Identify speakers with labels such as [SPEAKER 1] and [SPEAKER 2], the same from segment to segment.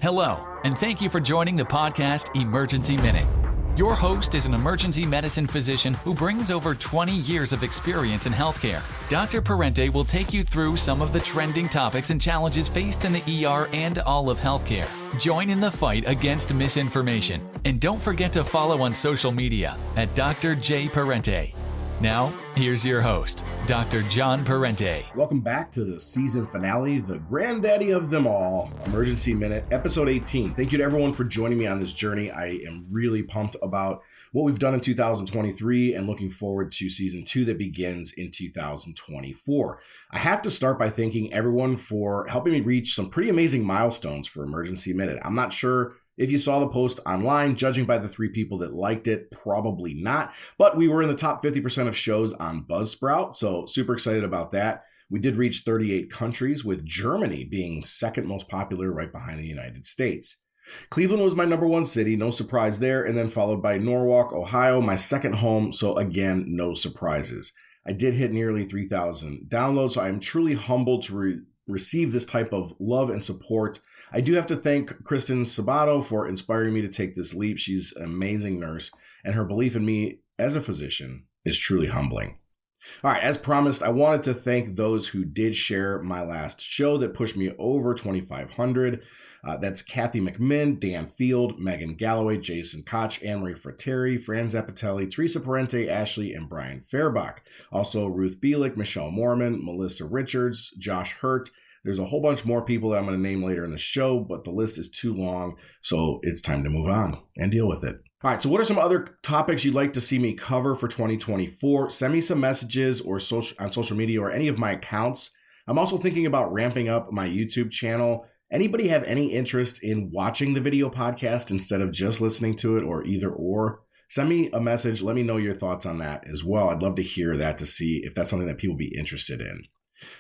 [SPEAKER 1] Hello, and thank you for joining the podcast Emergency Minute. Your host is an emergency medicine physician who brings over 20 years of experience in healthcare. Dr. Parente will take you through some of the trending topics and challenges faced in the ER and all of healthcare. Join in the fight against misinformation, and don't forget to follow on social media at Dr. J. Parente. Now, here's your host, Dr. John Parente.
[SPEAKER 2] Welcome back to the season finale, the granddaddy of them all, Emergency Minute, episode 18. Thank you to everyone for joining me on this journey. I am really pumped about what we've done in 2023 and looking forward to season 2 that begins in 2024. I have to start by thanking everyone for helping me reach some pretty amazing milestones for Emergency Minute. I'm not sure if you saw the post online, judging by the 3 people that liked it, probably not. But we were in the top 50% of shows on Buzzsprout, so super excited about that. We did reach 38 countries, with Germany being second most popular right behind the United States. Cleveland was my number 1 city, no surprise there, and then followed by Norwalk, Ohio, my second home, so again, no surprises. I did hit nearly 3,000 downloads, so I am truly humbled to receive this type of love and support. I do have to thank Kristen Sabato for inspiring me to take this leap. She's an amazing nurse, and her belief in me as a physician is truly humbling. All right, as promised, I wanted to thank those who did share my last show that pushed me over 2,500. That's Kathy McMinn, Dan Field, Megan Galloway, Jason Koch, Anne-Marie Fratteri, Fran Zappatelli, Teresa Parente, Ashley, and Brian Fairbach. Also, Ruth Bielick, Michelle Mormon, Melissa Richards, Josh Hurt. There's a whole bunch more people that I'm going to name later in the show, but the list is too long, so it's time to move on and deal with it. All right, so what are some other topics you'd like to see me cover for 2024? Send me some messages or on social media or any of my accounts. I'm also thinking about ramping up my YouTube channel. Anybody have any interest in watching the video podcast instead of just listening to it, or either or? Send me a message. Let me know your thoughts on that as well. I'd love to hear that to see if that's something that people would be interested in.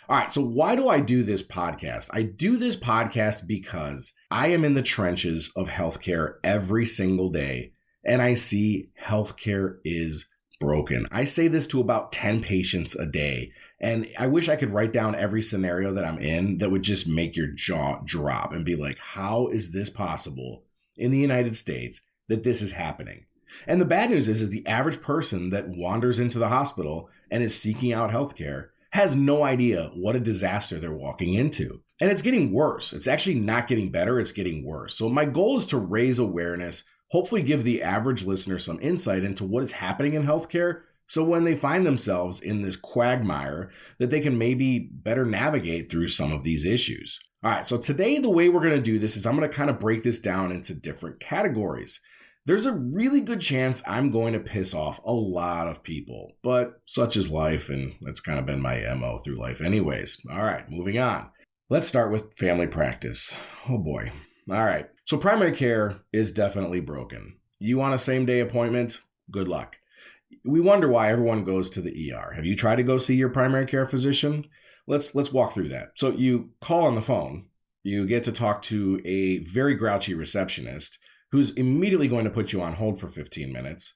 [SPEAKER 2] All right, so why do I do this podcast? I do this podcast because I am in the trenches of healthcare every single day, and I see healthcare is broken. I say this to about 10 patients a day, and I wish I could write down every scenario that I'm in that would just make your jaw drop and be like, how is this possible in the United States that this is happening? And the bad news is the average person that wanders into the hospital and is seeking out healthcare has no idea what a disaster they're walking into. And it's getting worse. It's actually not getting better. It's getting worse. So my goal is to raise awareness, hopefully give the average listener some insight into what is happening in healthcare, so when they find themselves in this quagmire, that they can maybe better navigate through some of these issues. All right, so today the way we're going to do this is I'm going to kind of break this down into different categories. There's a really good chance I'm going to piss off a lot of people, but such is life, and that's kind of been my MO through life anyways. All right, moving on. Let's start with family practice. Oh boy. All right, so primary care is definitely broken. You want a same-day appointment? Good luck. We wonder why everyone goes to the ER. Have you tried to go see your primary care physician? Let's walk through that. So you call on the phone. You get to talk to a very grouchy receptionist who's immediately going to put you on hold for 15 minutes.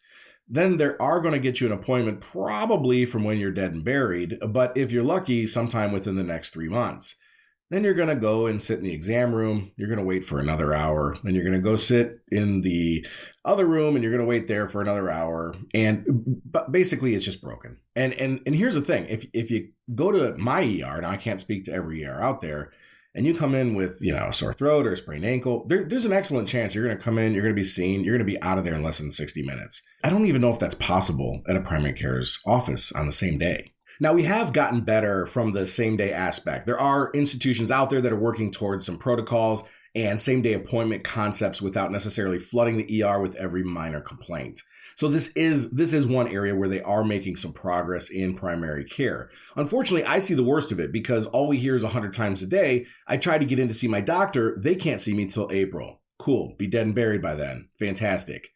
[SPEAKER 2] Then they are going to get you an appointment probably from when you're dead and buried, but if you're lucky, sometime within the next 3 months. Then you're going to go and sit in the exam room. You're going to wait for another hour. Then you're going to go sit in the other room and you're going to wait there for another hour. But basically, it's just broken. And here's the thing. If you go to my ER, and I can't speak to every ER out there, and you come in with, a sore throat or a sprained ankle, there's an excellent chance you're going to come in, you're going to be seen, you're going to be out of there in less than 60 minutes. I don't even know if that's possible at a primary care's office on the same day. Now, we have gotten better from the same day aspect. There are institutions out there that are working towards some protocols and same day appointment concepts without necessarily flooding the ER with every minor complaint. So this is one area where they are making some progress in primary care. Unfortunately, I see the worst of it because all we hear is 100 times a day. I try to get in to see my doctor. They can't see me till April. Cool. Be dead and buried by then. Fantastic.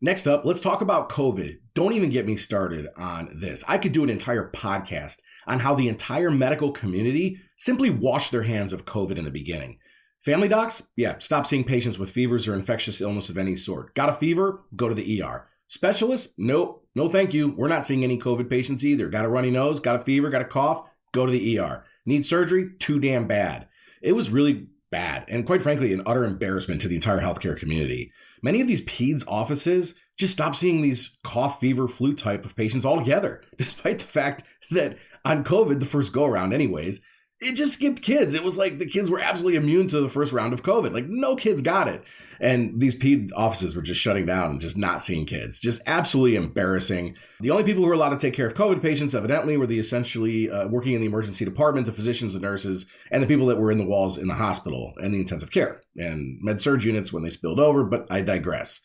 [SPEAKER 2] Next up, let's talk about COVID. Don't even get me started on this. I could do an entire podcast on how the entire medical community simply washed their hands of COVID in the beginning. Family docs? Yeah, stop seeing patients with fevers or infectious illness of any sort. Got a fever? Go to the ER. Specialists? Nope. No, thank you. We're not seeing any COVID patients either. Got a runny nose? Got a fever? Got a cough? Go to the ER. Need surgery? Too damn bad. It was really bad and, quite frankly, an utter embarrassment to the entire healthcare community. Many of these peds offices just stopped seeing these cough, fever, flu type of patients altogether, despite the fact that on COVID, the first go around anyways, it just skipped kids. It was like the kids were absolutely immune to the first round of COVID. Like no kids got it. And these ped offices were just shutting down and just not seeing kids. Just absolutely embarrassing. The only people who were allowed to take care of COVID patients evidently were the essentially working in the emergency department, the physicians, the nurses, and the people that were in the walls in the hospital and the intensive care and med-surg units when they spilled over. But I digress.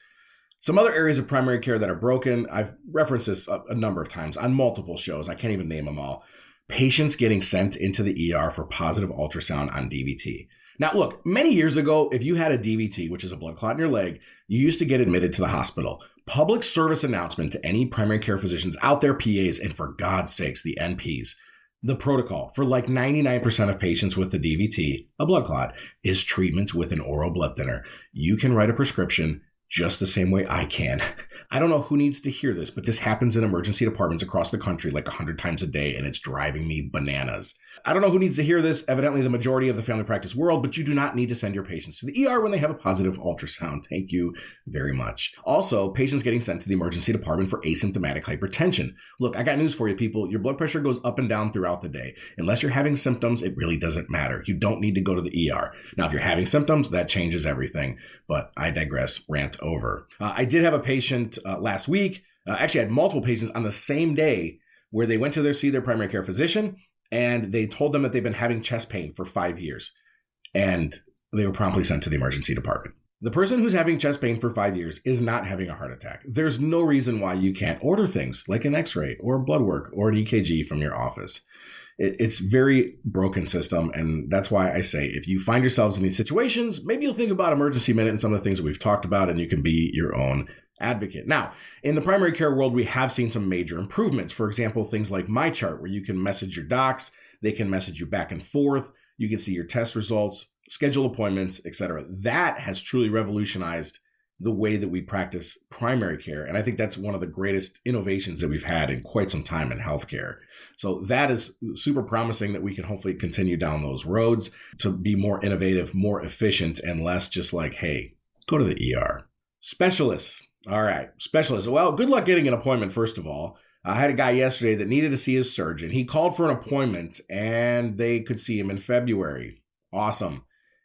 [SPEAKER 2] Some other areas of primary care that are broken, I've referenced this a number of times on multiple shows. I can't even name them all. Patients getting sent into the ER for positive ultrasound on DVT. Now, look, many years ago, if you had a DVT, which is a blood clot in your leg, you used to get admitted to the hospital. Public service announcement to any primary care physicians out there, PAs, and for God's sakes, the NPs. The protocol for like 99% of patients with the DVT, a blood clot, is treatment with an oral blood thinner. You can write a prescription just the same way I can. I don't know who needs to hear this, but this happens in emergency departments across the country like 100 times a day, and it's driving me bananas. I don't know who needs to hear this, evidently the majority of the family practice world, but you do not need to send your patients to the ER when they have a positive ultrasound. Thank you very much. Also, patients getting sent to the emergency department for asymptomatic hypertension. Look, I got news for you, people. Your blood pressure goes up and down throughout the day. Unless you're having symptoms, it really doesn't matter. You don't need to go to the ER. Now, if you're having symptoms, that changes everything, but I digress. Rant over. I did have a patient last week. Actually, I had multiple patients on the same day where they went to see their primary care physician, and they told them that they've been having chest pain for 5 years, and they were promptly sent to the emergency department. The person who's having chest pain for 5 years is not having a heart attack. There's no reason why you can't order things like an x-ray or blood work or an EKG from your office. It's very broken system, and that's why I say if you find yourselves in these situations, maybe you'll think about Emergency Minute and some of the things that we've talked about, and you can be your own advocate. Now, in the primary care world, we have seen some major improvements. For example, things like MyChart, where you can message your docs, they can message you back and forth, you can see your test results, schedule appointments, etc. That has truly revolutionized the way that we practice primary care. And I think that's one of the greatest innovations that we've had in quite some time in healthcare. So that is super promising that we can hopefully continue down those roads to be more innovative, more efficient, and less just like, hey, go to the ER. Specialists. All right, specialists. Well, good luck getting an appointment, first of all. I had a guy yesterday that needed to see his surgeon. He called for an appointment and they could see him in February. Awesome.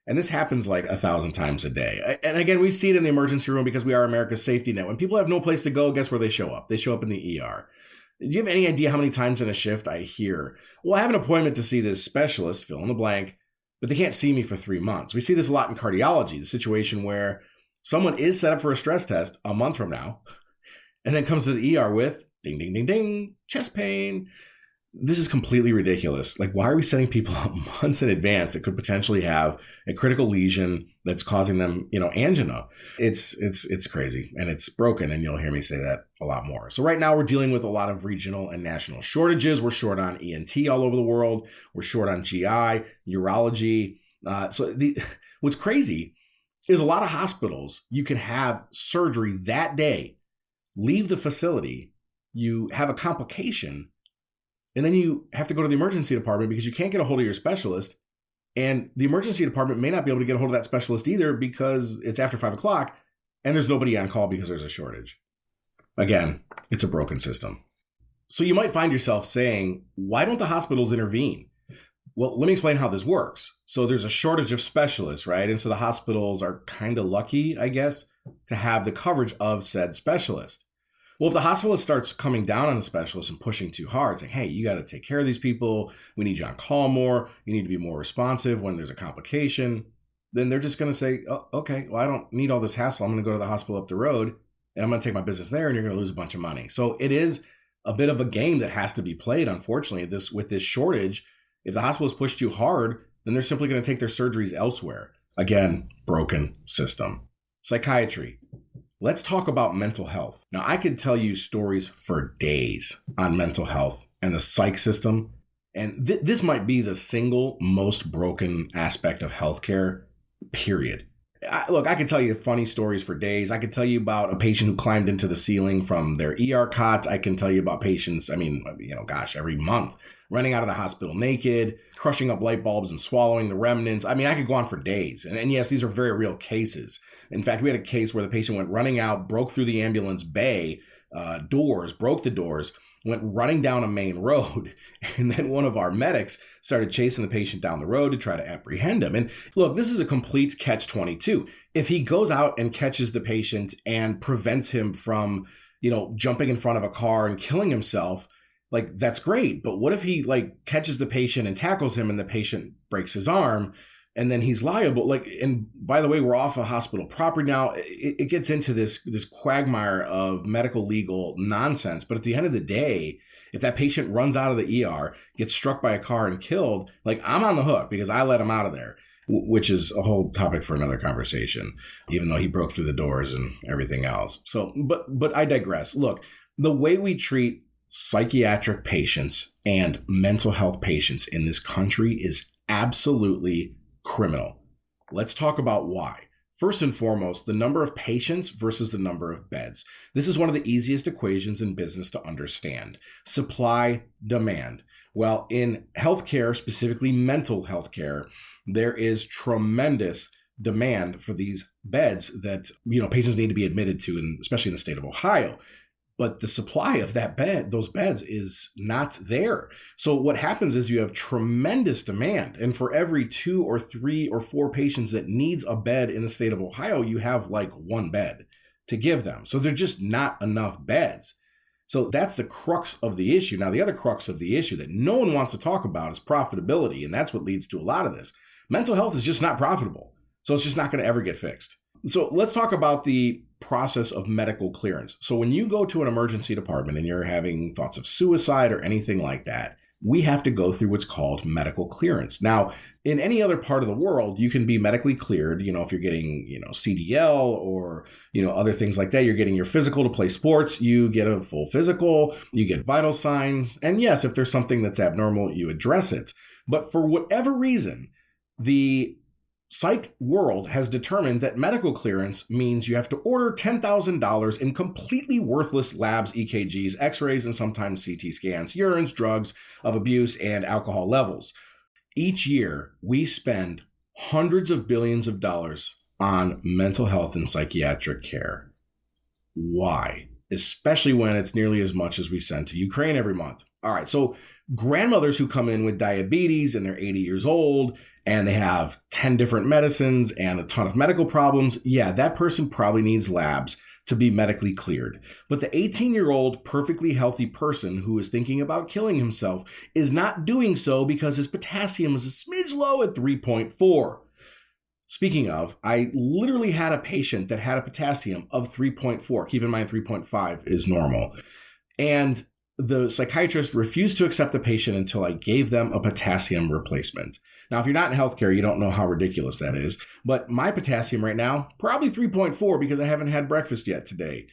[SPEAKER 2] And this happens like 1,000 times a day. And again, we see it in the emergency room because we are America's safety net. When people have no place to go, guess where they show up? They show up in the ER. Do you have any idea how many times in a shift I hear, well, I have an appointment to see this specialist, fill in the blank, but they can't see me for 3 months. We see this a lot in cardiology, the situation where someone is set up for a stress test a month from now and then comes to the ER with ding, ding, ding, ding, chest pain. This is completely ridiculous. Like, why are we setting people up months in advance that could potentially have a critical lesion that's causing them, angina? It's crazy and it's broken. And you'll hear me say that a lot more. So right now we're dealing with a lot of regional and national shortages. We're short on ENT all over the world. We're short on GI, urology. What's crazy is a lot of hospitals, you can have surgery that day, leave the facility, you have a complication, and then you have to go to the emergency department because you can't get a hold of your specialist. And the emergency department may not be able to get a hold of that specialist either because it's after 5 o'clock and there's nobody on call because there's a shortage. Again, it's a broken system. So you might find yourself saying, why don't the hospitals intervene? Well, let me explain how this works. So there's a shortage of specialists, right? And so the hospitals are kind of lucky, I guess, to have the coverage of said specialist. Well, if the hospitalist starts coming down on the specialist and pushing too hard, saying, hey, you got to take care of these people. We need you on call more. You need to be more responsive when there's a complication. Then they're just going to say, oh, okay, well, I don't need all this hassle. I'm going to go to the hospital up the road and I'm going to take my business there and you're going to lose a bunch of money. So it is a bit of a game that has to be played, unfortunately, with this shortage. If the hospital is pushed too hard, then they're simply going to take their surgeries elsewhere. Again, broken system. Psychiatry. Let's talk about mental health. Now, I could tell you stories for days on mental health and the psych system. And this might be the single most broken aspect of healthcare, period. Look, I could tell you funny stories for days. I could tell you about a patient who climbed into the ceiling from their ER cot. I can tell you about patients, every month, running out of the hospital naked, crushing up light bulbs and swallowing the remnants. I mean, I could go on for days. And yes, these are very real cases. In fact, we had a case where the patient went running out, broke through the ambulance bay doors, broke the doors, went running down a main road. And then one of our medics started chasing the patient down the road to try to apprehend him. And look, this is a complete catch-22. If he goes out and catches the patient and prevents him from, jumping in front of a car and killing himself, like, that's great. But what if he catches the patient and tackles him and the patient breaks his arm? And then he's liable. And by the way, we're off of hospital property now. It gets into this quagmire of medical legal nonsense. But at the end of the day, if that patient runs out of the ER, gets struck by a car and killed, I'm on the hook because I let him out of there, which is a whole topic for another conversation, even though he broke through the doors and everything else. So, but I digress. Look, the way we treat psychiatric patients and mental health patients in this country is absolutely criminal. Let's talk about why. First and foremost, the number of patients versus the number of beds. This is one of the easiest equations in business to understand. Supply, demand. Well, in healthcare, specifically mental health care, there is tremendous demand for these beds that patients need to be admitted to, and especially in the state of Ohio. But the supply of those beds is not there. So what happens is you have tremendous demand. And for every 2 or 3 or 4 patients that needs a bed in the state of Ohio, you have one bed to give them. So there's just not enough beds. So that's the crux of the issue. Now, the other crux of the issue that no one wants to talk about is profitability. And that's what leads to a lot of this. Mental health is just not profitable. So it's just not going to ever get fixed. So let's talk about the process of medical clearance. So when you go to an emergency department and you're having thoughts of suicide or anything like that, we have to go through what's called medical clearance. Now, in any other part of the world, you can be medically cleared, if you're getting, CDL or, other things like that. You're getting your physical to play sports, you get a full physical, you get vital signs. And yes, if there's something that's abnormal, you address it. But for whatever reason, the psych world has determined that medical clearance means you have to order $10,000 in completely worthless labs, EKGs, x-rays, and sometimes CT scans, urines, drugs of abuse, and alcohol levels. Each year, we spend hundreds of billions of dollars on mental health and psychiatric care. Why? Especially when it's nearly as much as we send to Ukraine every month. All right, so grandmothers who come in with diabetes and they're 80 years old and they have 10 different medicines and a ton of medical problems, yeah, that person probably needs labs to be medically cleared. But the 18-year-old perfectly healthy person who is thinking about killing himself is not doing so because his potassium is a smidge low at 3.4. Speaking of, I literally had a patient that had a potassium of 3.4. Keep in mind 3.5 is normal. And the psychiatrist refused to accept the patient until I gave them a potassium replacement. Now, if you're not in healthcare, you don't know how ridiculous that is. But my potassium right now, probably 3.4 because I haven't had breakfast yet today.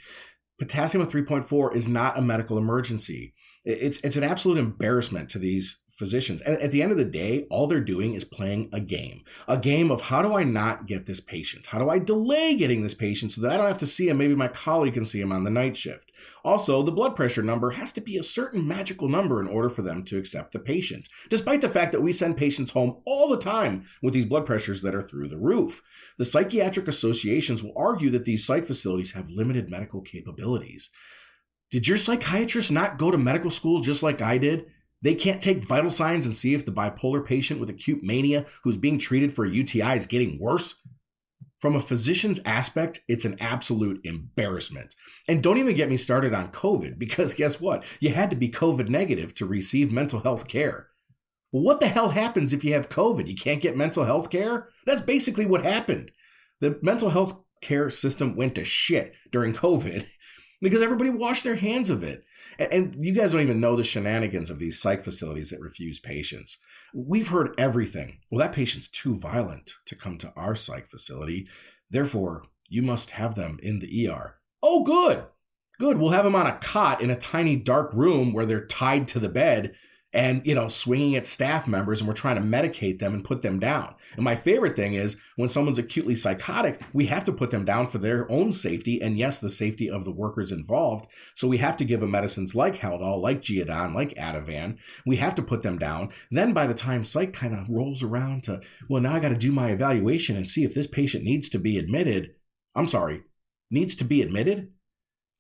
[SPEAKER 2] Potassium of 3.4 is not a medical emergency. It's an absolute embarrassment to these physicians. And at the end of the day, all they're doing is playing a game of how do I not get this patient? How do I delay getting this patient so that I don't have to see him? Maybe my colleague can see him on the night shift. Also, the blood pressure number has to be a certain magical number in order for them to accept the patient, despite the fact that we send patients home all the time with these blood pressures that are through the roof. The psychiatric associations will argue that these psych facilities have limited medical capabilities. Did your psychiatrist not go to medical school just like I did? They can't take vital signs and see if the bipolar patient with acute mania who's being treated for a UTI is getting worse? From a physician's aspect, it's an absolute embarrassment. And don't even get me started on COVID, because guess what? You had to be COVID negative to receive mental health care. Well, what the hell happens if you have COVID? You can't get mental health care? That's basically what happened. The mental health care system went to shit during COVID because everybody washed their hands of it. And you guys don't even know the shenanigans of these psych facilities that refuse patients. We've heard everything. Well, that patient's too violent to come to our psych facility. Therefore, you must have them in the ER. Oh, good. Good. We'll have them on a cot in a tiny dark room where they're tied to the bed and, swinging at staff members, and we're trying to medicate them and put them down. And my favorite thing is when someone's acutely psychotic, we have to put them down for their own safety and, yes, the safety of the workers involved. So we have to give them medicines like Haldol, like Geodon, like Ativan. We have to put them down. Then by the time psych kind of rolls around to, well, now I got to do my evaluation and see if this patient needs to be admitted. Needs to be admitted?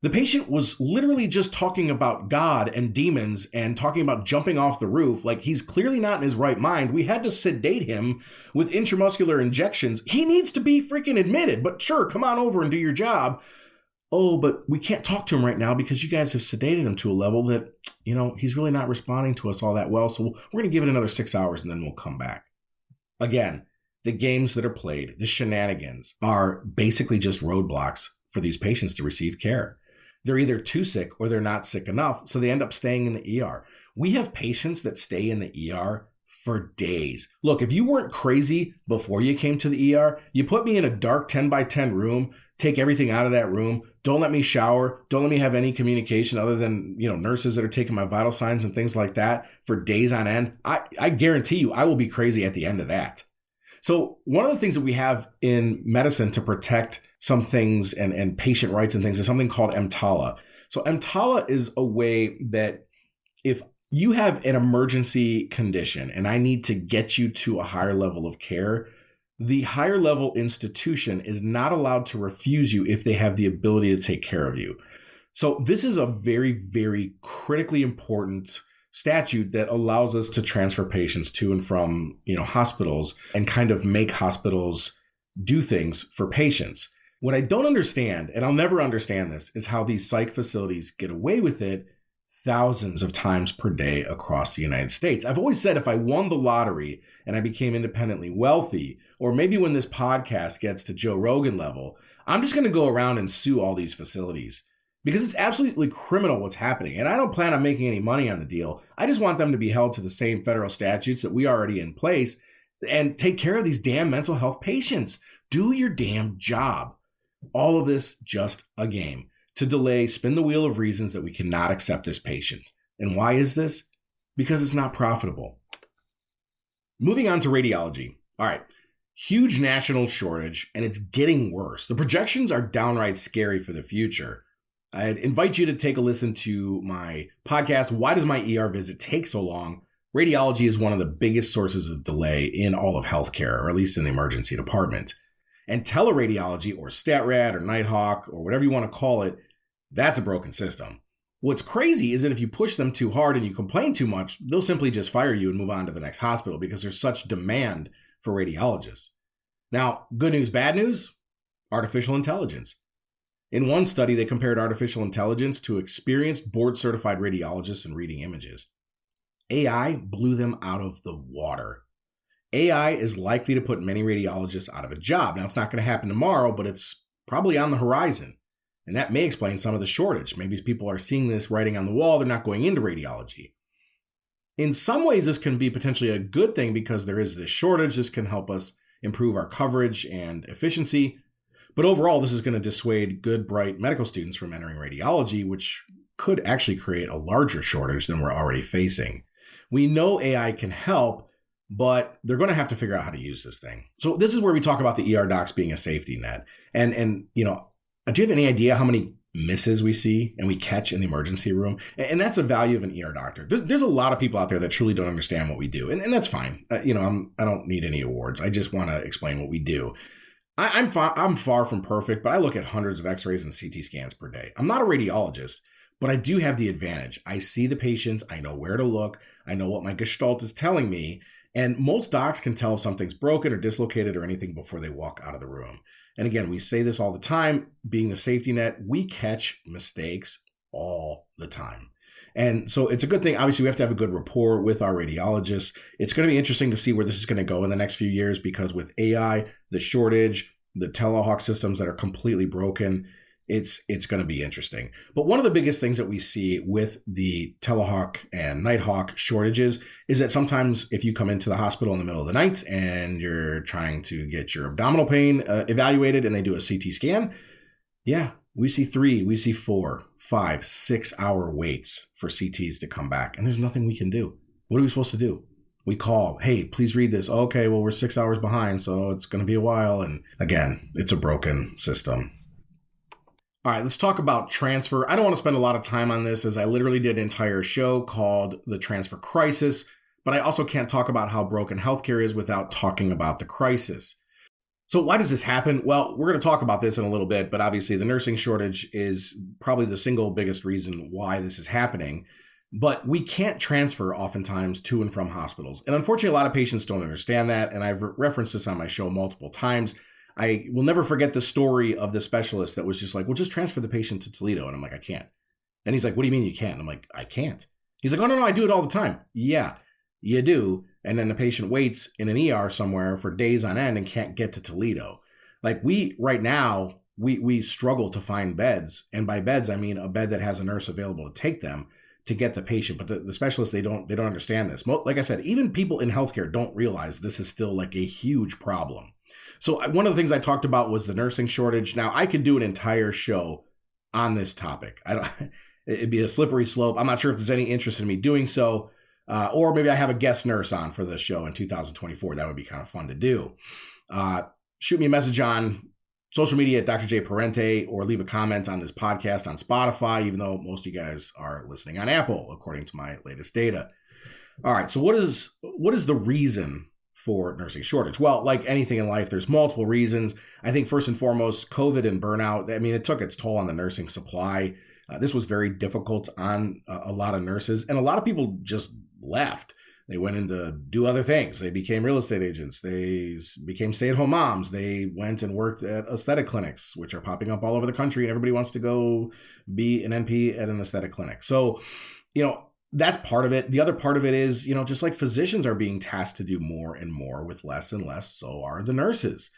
[SPEAKER 2] The patient was literally just talking about God and demons and talking about jumping off the roof. Like, he's clearly not in his right mind. We had to sedate him with intramuscular injections. He needs to be freaking admitted, but sure, come on over and do your job. Oh, but we can't talk to him right now because you guys have sedated him to a level that, he's really not responding to us all that well. So we're going to give it another 6 hours and then we'll come back. Again, the games that are played, the shenanigans, are basically just roadblocks for these patients to receive care. They're either too sick or they're not sick enough, so they end up staying in the ER. We have patients that stay in the ER for days. Look, if you weren't crazy before you came to the ER, you put me in a dark 10 by 10 room, take everything out of that room, don't let me shower, don't let me have any communication other than, nurses that are taking my vital signs and things like that for days on end. I guarantee you I will be crazy at the end of that. So one of the things that we have in medicine to protect some things and patient rights and things is something called EMTALA. So EMTALA is a way that if you have an emergency condition and I need to get you to a higher level of care, the higher level institution is not allowed to refuse you if they have the ability to take care of you. So this is a very, very critically important statute that allows us to transfer patients to and from, hospitals and kind of make hospitals do things for patients. What I don't understand, and I'll never understand this, is how these psych facilities get away with it thousands of times per day across the United States. I've always said if I won the lottery and I became independently wealthy, or maybe when this podcast gets to Joe Rogan level, I'm just going to go around and sue all these facilities because it's absolutely criminal what's happening. And I don't plan on making any money on the deal. I just want them to be held to the same federal statutes that we already in place and take care of these damn mental health patients. Do your damn job. All of this just a game to delay, spin the wheel of reasons that we cannot accept this patient. And why is this? Because it's not profitable. Moving on to radiology. All right, huge national shortage, and it's getting worse. The projections are downright scary for the future. I'd invite you to take a listen to my podcast, Why Does My ER Visit Take So Long? Radiology is one of the biggest sources of delay in all of healthcare, or at least in the emergency department. And teleradiology, or StatRad, or Nighthawk, or whatever you want to call it, that's a broken system. What's crazy is that if you push them too hard and you complain too much, they'll simply just fire you and move on to the next hospital because there's such demand for radiologists. Now, good news, bad news, artificial intelligence. In one study, they compared artificial intelligence to experienced board-certified radiologists in reading images. AI blew them out of the water. AI is likely to put many radiologists out of a job. Now, it's not going to happen tomorrow, but it's probably on the horizon. And that may explain some of the shortage. Maybe people are seeing this writing on the wall. They're not going into radiology. In some ways, this can be potentially a good thing because there is this shortage. This can help us improve our coverage and efficiency. But overall, this is going to dissuade good, bright medical students from entering radiology, which could actually create a larger shortage than we're already facing. We know AI can help, but they're going to have to figure out how to use this thing. So this is where we talk about the ER docs being a safety net. And do you have any idea how many misses we see and we catch in the emergency room? And that's the value of an ER doctor. There's a lot of people out there that truly don't understand what we do. And that's fine. I don't need any awards. I just want to explain what we do. I'm far from perfect, but I look at hundreds of x-rays and CT scans per day. I'm not a radiologist, but I do have the advantage. I see the patient. I know where to look. I know what my gestalt is telling me. And most docs can tell if something's broken or dislocated or anything before they walk out of the room. And again, we say this all the time, being the safety net, we catch mistakes all the time. And so it's a good thing. Obviously, we have to have a good rapport with our radiologists. It's going to be interesting to see where this is going to go in the next few years because with AI, the shortage, the telehealth systems that are completely broken, it's going to be interesting. But one of the biggest things that we see with the Telehawk and Nighthawk shortages is that sometimes if you come into the hospital in the middle of the night and you're trying to get your abdominal pain evaluated and they do a CT scan, we see 3, we see 4, 5, 6 hour waits for CTs to come back. And there's nothing we can do. What are we supposed to do? We call, hey, please read this. Okay, well, we're 6 hours behind, so it's going to be a while. And again, it's a broken system. All right, let's talk about transfer. I don't want to spend a lot of time on this, as I literally did an entire show called The Transfer Crisis, but I also can't talk about how broken healthcare is without talking about the crisis. So why does this happen? Well, we're going to talk about this in a little bit, but obviously the nursing shortage is probably the single biggest reason why this is happening. But we can't transfer oftentimes to and from hospitals. And unfortunately, a lot of patients don't understand that. And I've referenced this on my show multiple times. I will never forget the story of the specialist that was just like, well, just transfer the patient to Toledo. And I'm like, I can't. And he's like, what do you mean you can't? I'm like, I can't. He's like, oh, no, I do it all the time. Yeah, you do. And then the patient waits in an ER somewhere for days on end and can't get to Toledo. Like right now, we struggle to find beds. And by beds, I mean a bed that has a nurse available to take them to get the patient. But the specialists, they don't understand this. Like I said, even people in healthcare don't realize this is still like a huge problem. So one of the things I talked about was the nursing shortage. Now, I could do an entire show on this topic. It'd be a slippery slope. I'm not sure if there's any interest in me doing so. Or maybe I have a guest nurse on for the show in 2024. That would be kind of fun to do. Shoot me a message on social media at Dr. J Parente, or leave a comment on this podcast on Spotify, even though most of you guys are listening on Apple, according to my latest data. All right, so what is the reason for nursing shortage? Well, like anything in life, there's multiple reasons. I think first and foremost, COVID and burnout. I mean, it took its toll on the nursing supply. This was very difficult on a lot of nurses, and a lot of people just left. They went in to do other things. They became real estate agents. They became stay-at-home moms. They went and worked at aesthetic clinics, which are popping up all over the country, and everybody wants to go be an NP at an aesthetic clinic. So, that's part of it. The other part of it is, just like physicians are being tasked to do more and more with less and less, so are the nurses.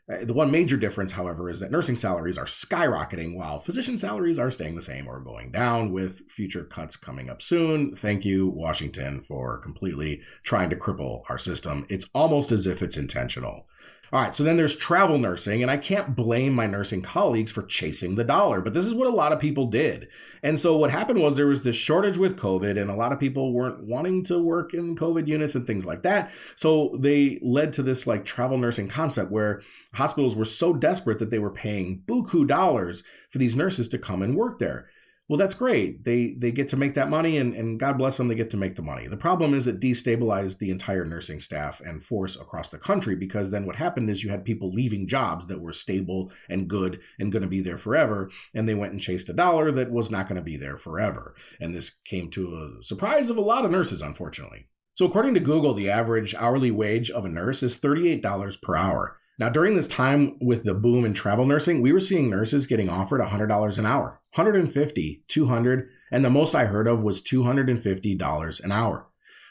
[SPEAKER 2] The one major difference, however, is that nursing salaries are skyrocketing while physician salaries are staying the same or going down, with future cuts coming up soon. Thank you, Washington, for completely trying to cripple our system. It's almost as if it's intentional. All right, so then there's travel nursing, and I can't blame my nursing colleagues for chasing the dollar, but this is what a lot of people did. And so what happened was there was this shortage with COVID, and a lot of people weren't wanting to work in COVID units and things like that. So they led to this like travel nursing concept where hospitals were so desperate that they were paying buku dollars for these nurses to come and work there. Well, that's great. They get to make that money, and God bless them, they get to make the money. The problem is it destabilized the entire nursing staff and force across the country, because then what happened is you had people leaving jobs that were stable and good and going to be there forever, and they went and chased a dollar that was not going to be there forever. And this came to a surprise of a lot of nurses, unfortunately. So according to Google, the average hourly wage of a nurse is $38 per hour. Now, during this time with the boom in travel nursing, we were seeing nurses getting offered $100 an hour, $150, $200, and the most I heard of was $250 an hour.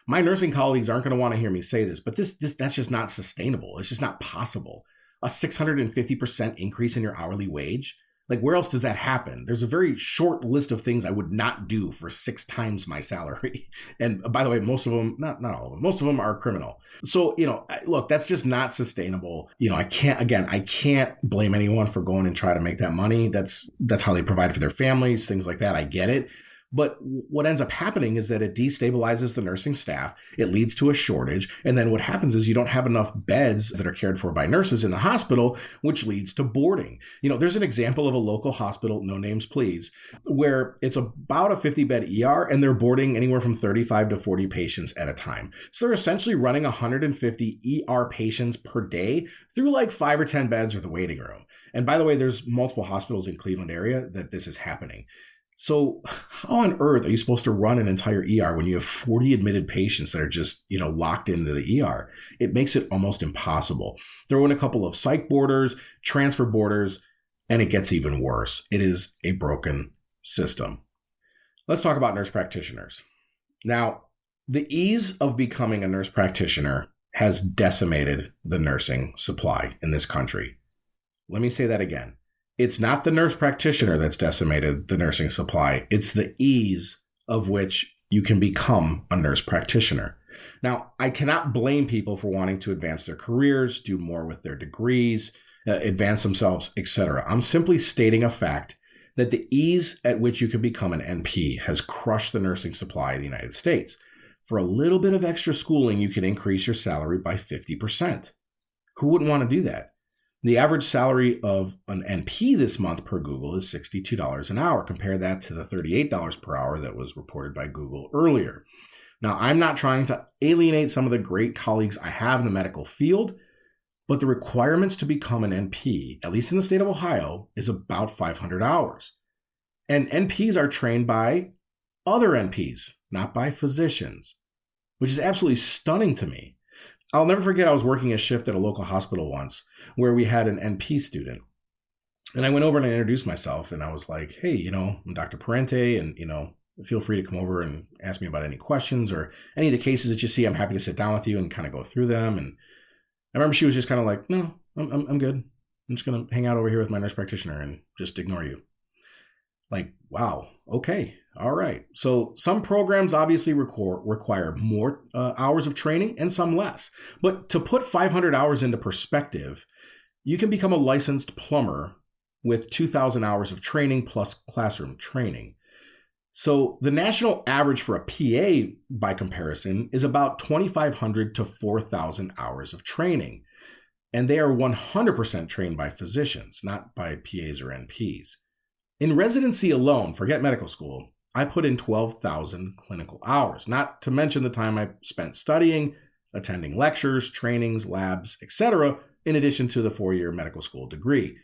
[SPEAKER 2] My nursing colleagues aren't going to want to hear me say this, but that's just not sustainable. It's just not possible. A 650% increase in your hourly wage? Like, where else does that happen? There's a very short list of things I would not do for 6 times my salary. And by the way, most of them, not all of them, most of them are criminal. So, look, that's just not sustainable. I can't blame anyone for going and try to make that money. That's how they provide for their families, things like that. I get it. But what ends up happening is that it destabilizes the nursing staff. It leads to a shortage. And then what happens is you don't have enough beds that are cared for by nurses in the hospital, which leads to boarding. There's an example of a local hospital, no names please, where it's about a 50-bed ER and they're boarding anywhere from 35 to 40 patients at a time. So they're essentially running 150 ER patients per day through like 5 or 10 beds or the waiting room. And by the way, there's multiple hospitals in Cleveland area that this is happening. So how on earth are you supposed to run an entire ER when you have 40 admitted patients that are just, locked into the ER? It makes it almost impossible. Throw in a couple of psych boarders, transfer boarders, and it gets even worse. It is a broken system. Let's talk about nurse practitioners. Now, the ease of becoming a nurse practitioner has decimated the nursing supply in this country. Let me say that again. It's not the nurse practitioner that's decimated the nursing supply. It's the ease of which you can become a nurse practitioner. Now, I cannot blame people for wanting to advance their careers, do more with their degrees, advance themselves, etc. I'm simply stating a fact that the ease at which you can become an NP has crushed the nursing supply in the United States. For a little bit of extra schooling, you can increase your salary by 50%. Who wouldn't want to do that? The average salary of an NP this month per Google is $62 an hour. Compare that to the $38 per hour that was reported by Google earlier. Now, I'm not trying to alienate some of the great colleagues I have in the medical field, but the requirements to become an NP, at least in the state of Ohio, is about 500 hours. And NPs are trained by other NPs, not by physicians, which is absolutely stunning to me. I'll never forget I was working a shift at a local hospital once where we had an NP student. And I went over and I introduced myself and I was like, hey, I'm Dr. Parente and, feel free to come over and ask me about any questions or any of the cases that you see. I'm happy to sit down with you and kind of go through them. And I remember she was just kind of like, no, I'm good. I'm just going to hang out over here with my nurse practitioner and just ignore you. Like, wow. Okay. All right. So some programs obviously require more hours of training and some less. But to put 500 hours into perspective, you can become a licensed plumber with 2,000 hours of training plus classroom training. So the national average for a PA, by comparison, is about 2,500 to 4,000 hours of training. And they are 100% trained by physicians, not by PAs or NPs. In residency alone, forget medical school, I put in 12,000 clinical hours, not to mention the time I spent studying, attending lectures, trainings, labs, etc., in addition to the 4-year medical school degree.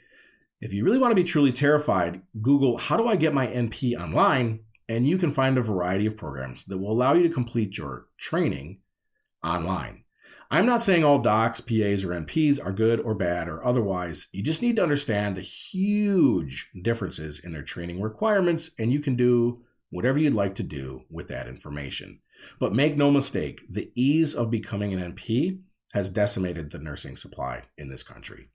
[SPEAKER 2] If you really want to be truly terrified, Google, how do I get my NP online? And you can find a variety of programs that will allow you to complete your training online. I'm not saying all docs, PAs, or NPs are good or bad or otherwise. You just need to understand the huge differences in their training requirements, and you can do whatever you'd like to do with that information. But make no mistake, the ease of becoming an NP has decimated the nursing supply in this country.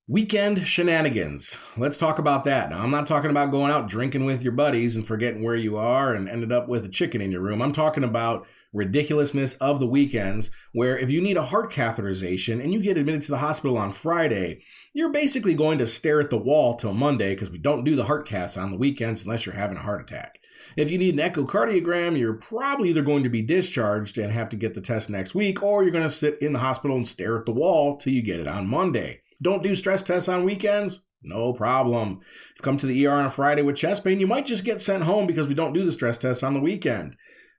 [SPEAKER 2] Weekend shenanigans. Let's talk about that. Now, I'm not talking about going out drinking with your buddies and forgetting where you are and ended up with a chicken in your room. I'm talking about ridiculousness of the weekends where if you need a heart catheterization and you get admitted to the hospital on Friday, you're basically going to stare at the wall till Monday because we don't do the heart caths on the weekends unless you're having a heart attack. If you need an echocardiogram, you're probably either going to be discharged and have to get the test next week, or you're going to sit in the hospital and stare at the wall till you get it on Monday. Don't do stress tests on weekends? No problem. If you come to the ER on a Friday with chest pain, you might just get sent home because we don't do the stress tests on the weekend.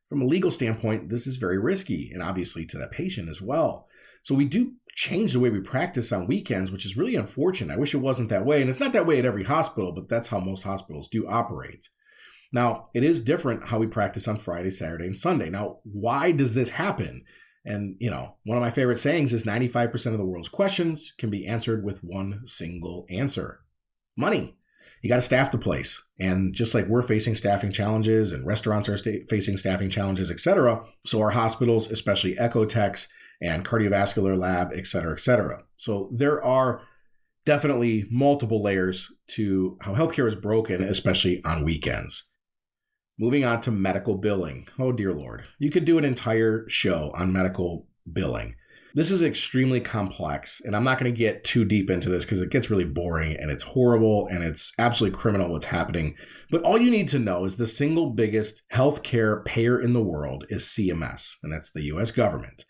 [SPEAKER 2] From a legal standpoint, this is very risky, and obviously to that patient as well. So we do change the way we practice on weekends, which is really unfortunate. I wish it wasn't that way, and it's not that way at every hospital, but that's how most hospitals do operate. Now, it is different how we practice on Friday, Saturday, and Sunday. Now, why does this happen? And, one of my favorite sayings is 95% of the world's questions can be answered with one single answer. Money. You got to staff the place. And just like we're facing staffing challenges and restaurants are facing staffing challenges, etc., so are hospitals, especially echo techs and cardiovascular lab, etc. So there are definitely multiple layers to how healthcare is broken, especially on weekends. Moving on to medical billing. Oh, dear Lord. You could do an entire show on medical billing. This is extremely complex, and I'm not going to get too deep into this because it gets really boring and it's horrible and it's absolutely criminal what's happening. But all you need to know is the single biggest healthcare payer in the world is CMS, and that's the US government.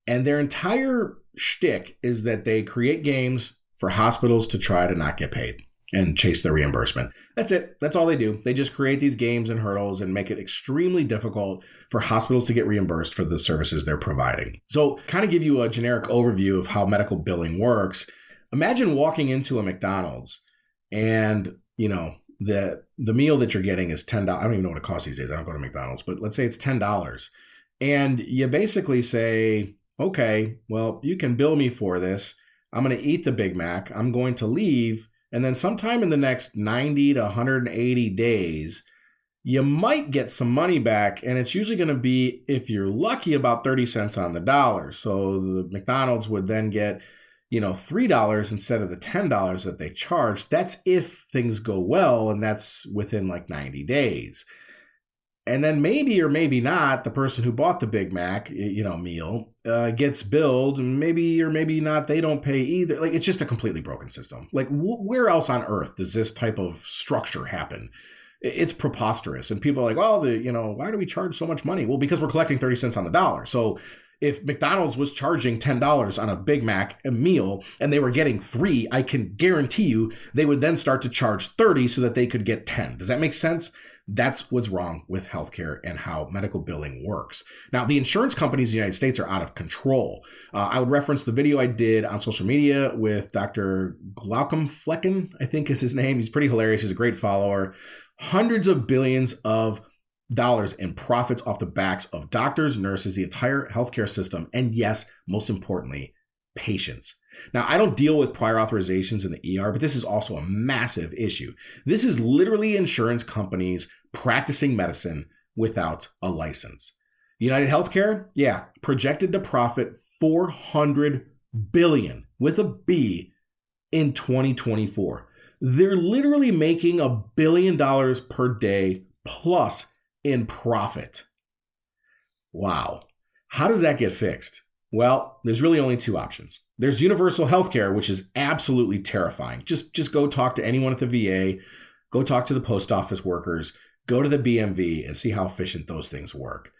[SPEAKER 2] And their entire shtick is that they create games for hospitals to try to not get paid and chase their reimbursement. That's it. That's all they do. They just create these games and hurdles and make it extremely difficult for hospitals to get reimbursed for the services they're providing. So kind of give you a generic overview of how medical billing works. Imagine walking into a McDonald's and, the meal that you're getting is $10. I don't even know what it costs these days. I don't go to McDonald's, but let's say it's $10. And you basically say, okay, well, you can bill me for this. I'm going to eat the Big Mac. I'm going to leave. And then sometime in the next 90 to 180 days, you might get some money back. And it's usually going to be, if you're lucky, about 30 cents on the dollar. So the McDonald's would then get, $3 instead of the $10 that they charge. That's if things go well, and that's within like 90 days. And then maybe or maybe not, the person who bought the Big Mac, meal gets billed. Maybe or maybe not, they don't pay either. Like, it's just a completely broken system. Like, where else on earth does this type of structure happen? It's preposterous. And people are like, well, why do we charge so much money? Well, because we're collecting 30 cents on the dollar. So if McDonald's was charging $10 on a Big Mac a meal and they were getting 3, I can guarantee you they would then start to charge 30 so that they could get 10. Does that make sense? That's what's wrong with healthcare and how medical billing works. Now, the insurance companies in the United States are out of control. I would reference the video I did on social media with Dr. Glaucom Flecken, I think is his name. He's pretty hilarious. He's a great follower. Hundreds of billions of dollars in profits off the backs of doctors, nurses, the entire healthcare system, and yes, most importantly, patients. Now, I don't deal with prior authorizations in the ER, but this is also a massive issue. This is literally insurance companies practicing medicine without a license. United Healthcare, projected to profit $400 billion with a B in 2024. They're literally making $1 billion per day plus in profit. Wow. How does that get fixed? Well, there's really only 2 options. There's universal healthcare, which is absolutely terrifying. Just go talk to anyone at the VA, go talk to the post office workers, go to the BMV and see how efficient those things work.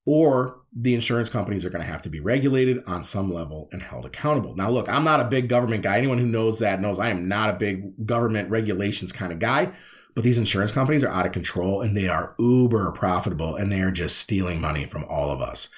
[SPEAKER 2] Or the insurance companies are going to have to be regulated on some level and held accountable. Now, look, I'm not a big government guy. Anyone who knows that knows I am not a big government regulations kind of guy. But these insurance companies are out of control and they are uber profitable and they are just stealing money from all of us.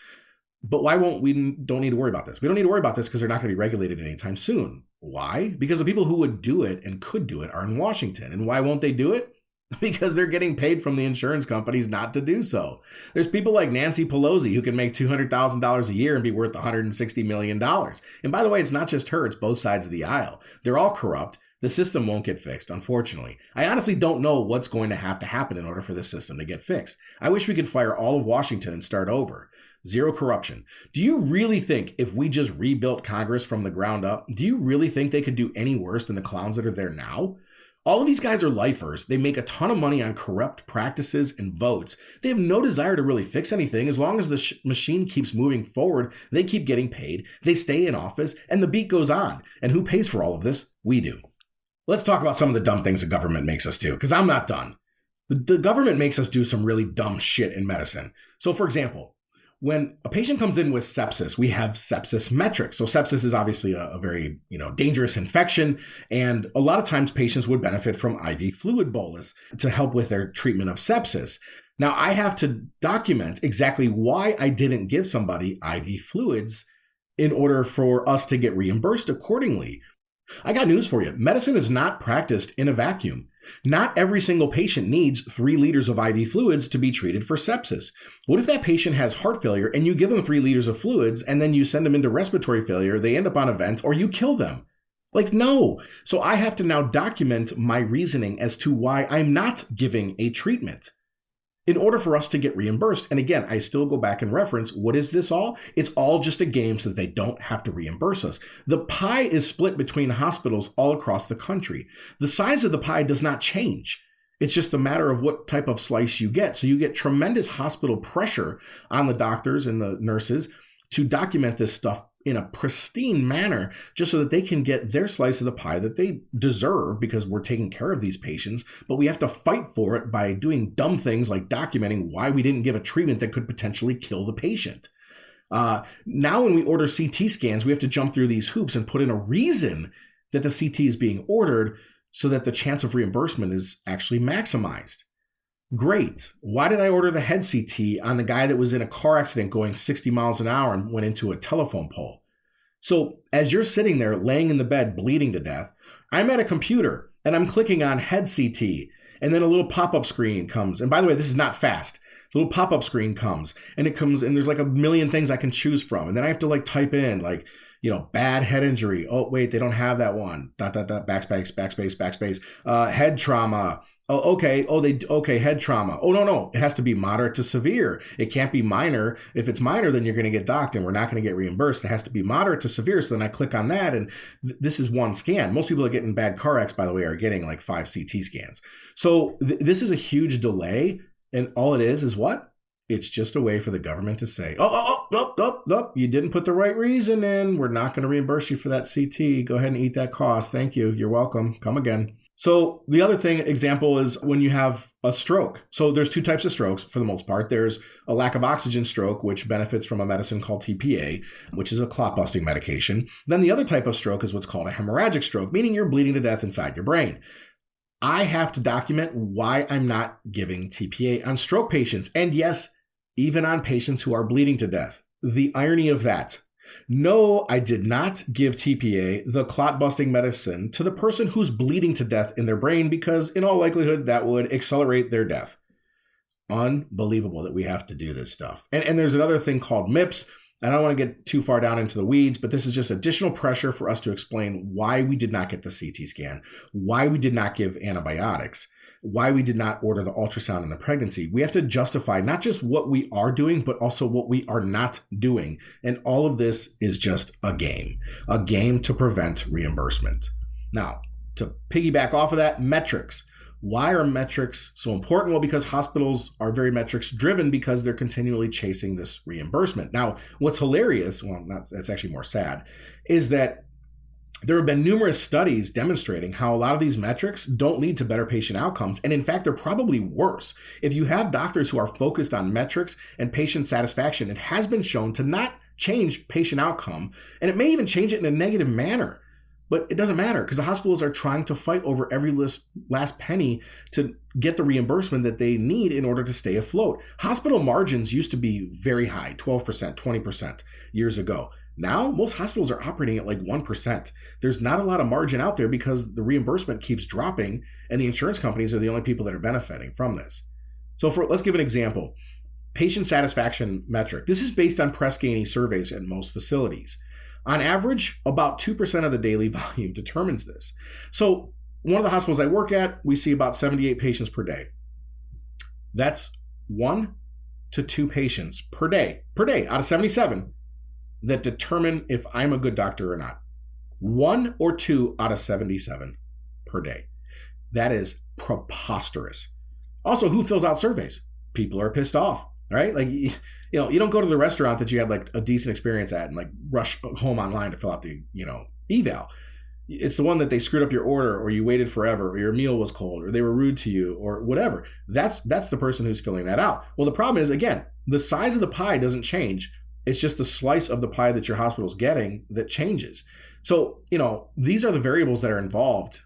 [SPEAKER 2] But we don't need to worry about this. We don't need to worry about this because they're not going to be regulated anytime soon. Why? Because the people who would do it and could do it are in Washington. And why won't they do it? Because they're getting paid from the insurance companies not to do so. There's people like Nancy Pelosi who can make $200,000 a year and be worth $160 million. And by the way, it's not just her, it's both sides of the aisle. They're all corrupt. The system won't get fixed, unfortunately. I honestly don't know what's going to happen in order for this system to get fixed. I wish we could fire all of Washington and start over. Zero corruption. Do you really think if we just rebuilt Congress from the ground up, do you really think they could do any worse than the clowns that are there now? All of these guys are lifers. They make a ton of money on corrupt practices and votes. They have no desire to really fix anything. As long as the machine keeps moving forward, they keep getting paid, they stay in office, and the beat goes on. And who pays for all of this? We do. Let's talk about some of the dumb things the government makes us do, because I'm not done. The government makes us do some really dumb shit in medicine. So for example, when a patient comes in with sepsis, we have sepsis metrics. So sepsis is obviously a very dangerous infection. And a lot of times patients would benefit from IV fluid bolus to help with their treatment of sepsis. Now I have to document exactly why I didn't give somebody IV fluids in order for us to get reimbursed accordingly. I got news for you. Medicine is not practiced in a vacuum. Not every single patient needs 3 liters of IV fluids to be treated for sepsis. What if that patient has heart failure and you give them 3 liters of fluids and then you send them into respiratory failure, they end up on a vent, or you kill them? No. So I have to now document my reasoning as to why I'm not giving a treatment in order for us to get reimbursed. And again, I still go back and reference, what is this all? It's all just a game so that they don't have to reimburse us. The pie is split between hospitals all across the country. The size of the pie does not change. It's just a matter of what type of slice you get. So you get tremendous hospital pressure on the doctors and the nurses to document this stuff in a pristine manner, just so that they can get their slice of the pie that they deserve, because we're taking care of these patients, but we have to fight for it by doing dumb things like documenting why we didn't give a treatment that could potentially kill the patient. Now when we order CT scans, we have to jump through these hoops and put in a reason that the CT is being ordered so that the chance of reimbursement is actually maximized. Great. Why did I order the head CT on the guy that was in a car accident going 60 miles an hour and went into a telephone pole? So as you're sitting there laying in the bed bleeding to death, I'm at a computer and I'm clicking on head CT, and then a little pop-up screen comes. And by the way, this is not fast. The little pop-up screen comes and there's like a million things I can choose from. And then I have to type in bad head injury. Oh, wait, they don't have that one. ... backspace. Head trauma. Oh, okay. Okay. Head trauma. Oh, no. It has to be moderate to severe. It can't be minor. If it's minor, then you're going to get docked and we're not going to get reimbursed. It has to be moderate to severe. So then I click on that, and this is one scan. Most people that get in bad car wrecks, by the way, are getting 5 CT scans. So this is a huge delay. And all it is what? It's just a way for the government to say, nope, you didn't put the right reason in. We're not going to reimburse you for that CT. Go ahead and eat that cost. Thank you. You're welcome. Come again. So the other example is when you have a stroke. So there's two types of strokes for the most part. There's a lack of oxygen stroke, which benefits from a medicine called TPA, which is a clot busting medication. Then the other type of stroke is what's called a hemorrhagic stroke, meaning you're bleeding to death inside your brain. I have to document why I'm not giving TPA on stroke patients. And yes, even on patients who are bleeding to death. The irony of that. No, I did not give TPA, the clot-busting medicine, to the person who's bleeding to death in their brain because in all likelihood that would accelerate their death. Unbelievable that we have to do this stuff. And there's another thing called MIPS. I don't want to get too far down into the weeds, but this is just additional pressure for us to explain why we did not get the CT scan, why we did not give antibiotics, why we did not order the ultrasound in the pregnancy. We have to justify not just what we are doing, but also what we are not doing. And all of this is just a game to prevent reimbursement. Now, to piggyback off of that, metrics. Why are metrics so important? Well, because hospitals are very metrics driven because they're continually chasing this reimbursement. Now, what's hilarious, that's actually more sad, is that there have been numerous studies demonstrating how a lot of these metrics don't lead to better patient outcomes. And in fact, they're probably worse. If you have doctors who are focused on metrics and patient satisfaction, it has been shown to not change patient outcome. And it may even change it in a negative manner. But it doesn't matter because the hospitals are trying to fight over every last penny to get the reimbursement that they need in order to stay afloat. Hospital margins used to be very high, 12%, 20% years ago. Now, most hospitals are operating at like 1%. There's not a lot of margin out there because the reimbursement keeps dropping and the insurance companies are the only people that are benefiting from this. So let's give an example. Patient satisfaction metric. This is based on Press Ganey surveys at most facilities. On average, about 2% of the daily volume determines this. So one of the hospitals I work at, we see about 78 patients per day. That's 1 to 2 patients per day out of 77 that determine if I'm a good doctor or not. 1 or 2 out of 77 per day. That is preposterous. Also, who fills out surveys? People are pissed off, right? Like, you don't go to the restaurant that you had like a decent experience at and like rush home online to fill out the, eval. It's the one that they screwed up your order or you waited forever or your meal was cold or they were rude to you or whatever. That's the person who's filling that out. Well, the problem is, again, the size of the pie doesn't change. It's just the slice of the pie that your hospital's getting that changes. So, these are the variables that are involved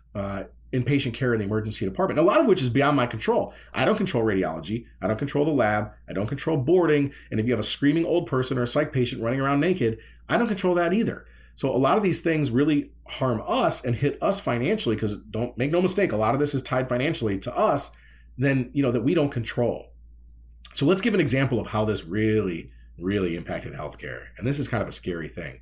[SPEAKER 2] in patient care in the emergency department, a lot of which is beyond my control. I don't control radiology. I don't control the lab. I don't control boarding. And if you have a screaming old person or a psych patient running around naked, I don't control that either. So a lot of these things really harm us and hit us financially because don't make no mistake, a lot of this is tied financially to us then, that we don't control. So let's give an example of how this really impacted healthcare. And this is kind of a scary thing.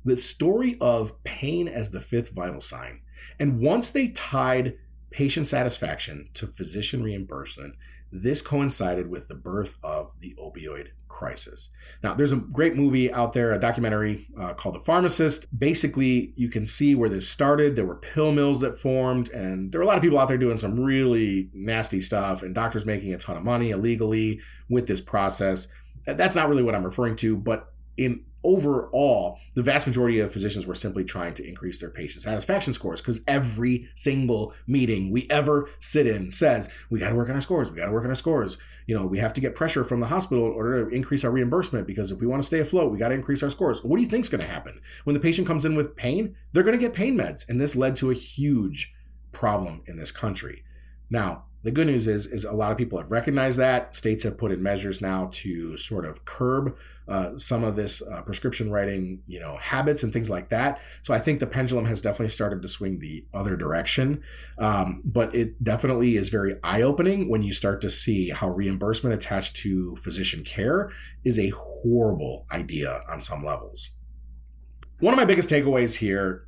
[SPEAKER 2] The story of pain as the fifth vital sign. And once they tied patient satisfaction to physician reimbursement, this coincided with the birth of the opioid crisis. Now, there's a great movie out there, a documentary called The Pharmacist. Basically, you can see where this started. There were pill mills that formed, and there were a lot of people out there doing some really nasty stuff, and doctors making a ton of money illegally with this process. That's not really what I'm referring to, but in overall, the vast majority of physicians were simply trying to increase their patient satisfaction scores because every single meeting we ever sit in says, we got to work on our scores. We got to work on our scores. We have to get pressure from the hospital in order to increase our reimbursement because if we want to stay afloat, we got to increase our scores. What do you think is going to happen? When the patient comes in with pain, they're going to get pain meds. And this led to a huge problem in this country. Now, the good news is a lot of people have recognized that. States have put in measures now to sort of curb some of this prescription writing, habits and things like that. So I think the pendulum has definitely started to swing the other direction. But it definitely is very eye-opening when you start to see how reimbursement attached to physician care is a horrible idea on some levels. One of my biggest takeaways here: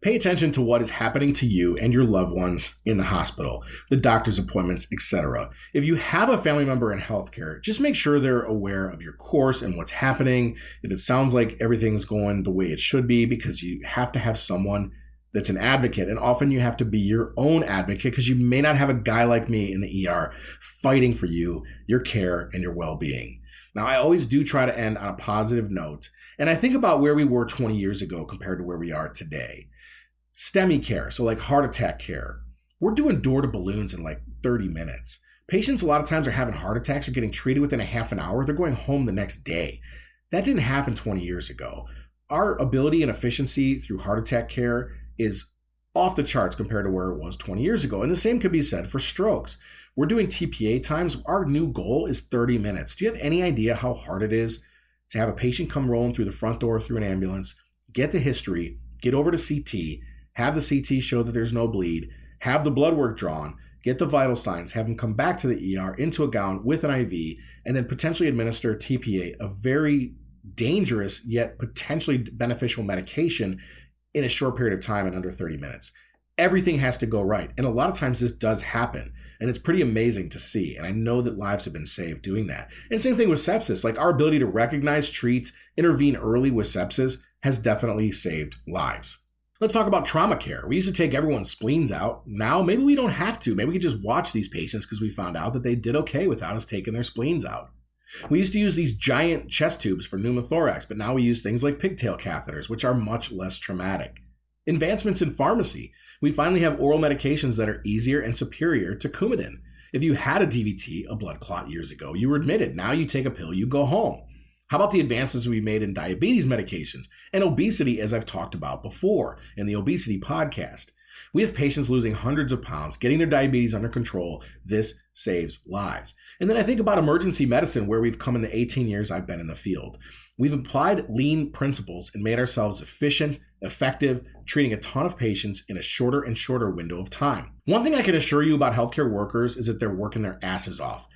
[SPEAKER 2] pay attention to what is happening to you and your loved ones in the hospital, the doctor's appointments, etc. If you have a family member in healthcare, just make sure they're aware of your course and what's happening. If it sounds like everything's going the way it should be, because you have to have someone that's an advocate. And often you have to be your own advocate because you may not have a guy like me in the ER fighting for you, your care, and your well-being. Now, I always do try to end on a positive note. And I think about where we were 20 years ago compared to where we are today. STEMI care, so like heart attack care, We're doing door to balloons in like 30 minutes. Patients a lot of times are having heart attacks or getting treated within a half an hour. They're going home the next day. That didn't happen 20 years ago. Our ability and efficiency through heart attack care is off the charts compared to where it was 20 years ago. And the same could be said for strokes. We're doing TPA times. Our new goal is 30 minutes. Do you have any idea how hard it is to have a patient come rolling through the front door through an ambulance, get the history, get over to CT, have the CT show that there's no bleed, have the blood work drawn, get the vital signs, have them come back to the ER into a gown with an IV, and then potentially administer TPA, a very dangerous yet potentially beneficial medication in a short period of time in under 30 minutes. Everything has to go right. And a lot of times this does happen. And it's pretty amazing to see. And I know that lives have been saved doing that. And same thing with sepsis. Like our ability to recognize, treat, intervene early with sepsis has definitely saved lives. Let's talk about trauma care. We used to take everyone's spleens out. Now, maybe we don't have to. Maybe we could just watch these patients because we found out that they did okay without us taking their spleens out. We used to use these giant chest tubes for pneumothorax, but now we use things like pigtail catheters, which are much less traumatic. Advancements in pharmacy. We finally have oral medications that are easier and superior to Coumadin. If you had a DVT, a blood clot years ago, you were admitted. Now you take a pill, you go home. How about the advances we made in diabetes medications and obesity, as I've talked about before in the obesity podcast? We have patients losing hundreds of pounds, getting their diabetes under control. This saves lives. And then I think about emergency medicine, where we've come in the 18 years I've been in the field. We've applied lean principles and made ourselves efficient, effective, treating a ton of patients in a shorter and shorter window of time. One thing I can assure you about healthcare workers is that they're working their asses off.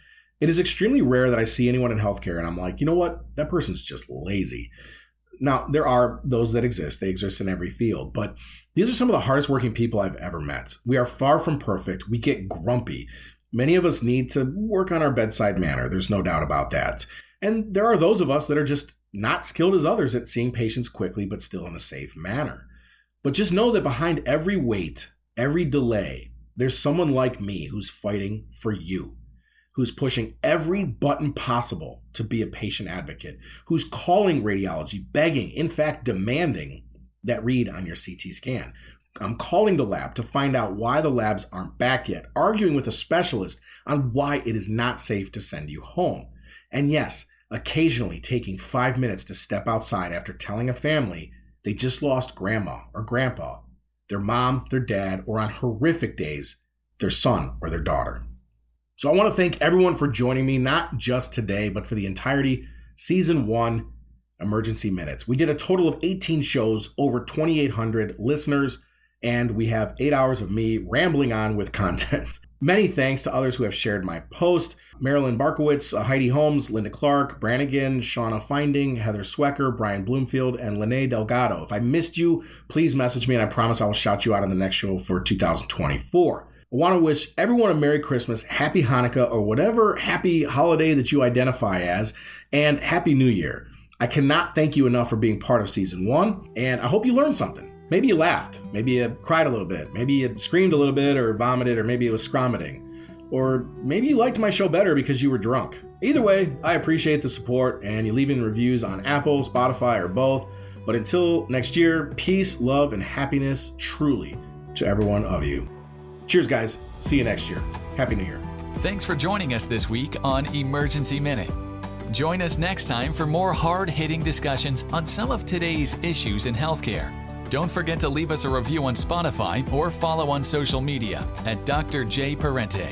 [SPEAKER 2] It is extremely rare that I see anyone in healthcare and I'm like, you know what? That person's just lazy. Now, there are those that exist. They exist in every field. But these are some of the hardest working people I've ever met. We are far from perfect. We get grumpy. Many of us need to work on our bedside manner. There's no doubt about that. And there are those of us that are just not skilled as others at seeing patients quickly, but still in a safe manner. But just know that behind every wait, every delay, there's someone like me who's fighting for you, who's pushing every button possible to be a patient advocate, who's calling radiology, begging, in fact, demanding that read on your CT scan. I'm calling the lab to find out why the labs aren't back yet, arguing with a specialist on why it is not safe to send you home. And yes, occasionally taking 5 minutes to step outside after telling a family they just lost grandma or grandpa, their mom, their dad, or on horrific days, their son or their daughter. So I want to thank everyone for joining me, not just today, but for the entirety Season 1 Emergency Minutes. We did a total of 18 shows, over 2,800 listeners, and we have 8 hours of me rambling on with content. Many thanks to others who have shared my post. Marilyn Barkowitz, Heidi Holmes, Linda Clark, Brannigan, Shauna Finding, Heather Swecker, Brian Bloomfield, and Lene Delgado. If I missed you, please message me and I promise I will shout you out on the next show for 2024. I want to wish everyone a Merry Christmas, Happy Hanukkah, or whatever happy holiday that you identify as, and Happy New Year. I cannot thank you enough for being part of Season 1, and I hope you learned something. Maybe you laughed, maybe you cried a little bit, maybe you screamed a little bit or vomited, or maybe it was scromiting. Or maybe you liked my show better because you were drunk. Either way, I appreciate the support and you leaving reviews on Apple, Spotify, or both. But until next year, peace, love, and happiness truly to every one of you. Cheers, guys. See you next year. Happy New Year.
[SPEAKER 1] Thanks for joining us this week on Emergency Minute. Join us next time for more hard-hitting discussions on some of today's issues in healthcare. Don't forget to leave us a review on Spotify or follow on social media at Dr. J. Parente.